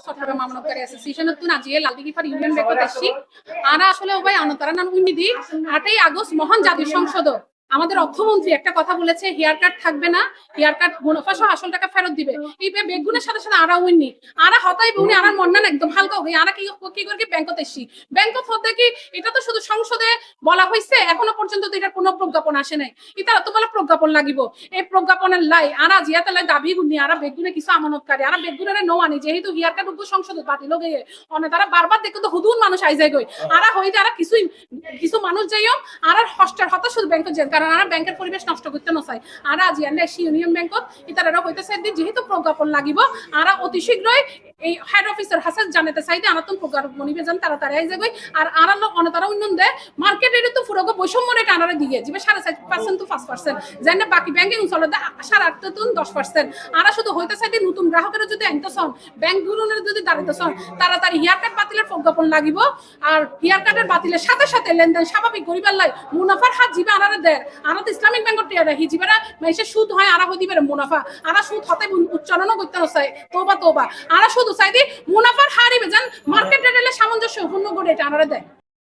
চট্টগ্রাম আমানতকারী অ্যাসোসিয়েশনের তুন আজিয়ে লালদিঘিপাড় ইউনিয়ন ব্যাংকত আসছি আরা আসলে ওবাই আনতারা নাম উন্নিদি 8ই আগস্ট মহান জাতীয় সংসদ আমাদের অর্থমন্ত্রী একটা কথা বলেছে হেয়ার কাট থাকবে না, হেয়ার কাট মুনাফা সহ আসল টাকা ফেরত দিবে। এই বেগুনের সাথে সাথে আরা উইনি আরা হতাই উনি আরার মন্নান একদম হালকা হই আরা কি করে ব্যাংকত এসছি ব্যাংকত হতে কি এটা তো শুধু সংসদে বলা হয়েছে, এখনো পর্যন্ত তো এটার কোনো প্রজ্ঞাপন আসে নাই। ইতারা তো বলে প্রজ্ঞাপন লাগিব, এই প্রজ্ঞাপনের লাই আরা জিয়াতালাই দাবি গুনি আরা বেগুনে কিছু আমানতকারী আরা বেগুনের নো আনি যেহেতু হেয়ার কাট উপ সংসদ বাতিল গিয়ে অনে তারা বারবার দেখো তো হুদুন মানুষ আই যায় গই আরা হই আরা কিছু মানুষ যাইও আরা হস্টার হতা শুধু ব্যাংক যায় কারণ আরা ব্যাংকের পরিবেশ নষ্ট করতে না চায়। আরা আজি এসি ইউনিয়ন ব্যাংকত ইতারা হইতেছে যেহেতু প্রজ্ঞাপন লাগিব আরা অতি শীঘ্রই এই হেড অফিসার হাসান জানাতে চাইতে আনাতন প্রজ্ঞাপন নিবেদন তাড়াতাড়ি আই যাবে। আর আরা অনে তারা উন্নয়ন দেয় মার্কেট রেটে তো পুরো বৈষম্য রেট আনারা দিয়ে যাবে 4.5% to 5%, যেন বাকি ব্যাংকিং চলে 8.5 to 10%। আরা শুধু হইতে চাইতে নতুন গ্রাহকের যদি আনতেছন ব্যাংকগুলোর যদি দাঁড়াইতেছন তাড়াতাড়ি হেয়ার কাট বাতিলের প্রজ্ঞাপন লাগিব। আর হেয়ার কাটের বাতিলের সাথে সাথে লেনদেন স্বাভাবিক গরিবের লাই মুনাফার হাত জিবে আনারা দেয় আনা তো ইসলামিক ব্যাংকের টিয়ারা হিজিবেরা মাইসে সুদ হয় আরা হই দিবের মুনাফা আরা সুদ হতে উচ্চারণও করতে চায় তোবা তোবা আরা শুধু চাইদি মুনাফার হারিবে যেন মার্কেট রেটে সামঞ্জস্য পূর্ণ করে এটা আনারা দেয়।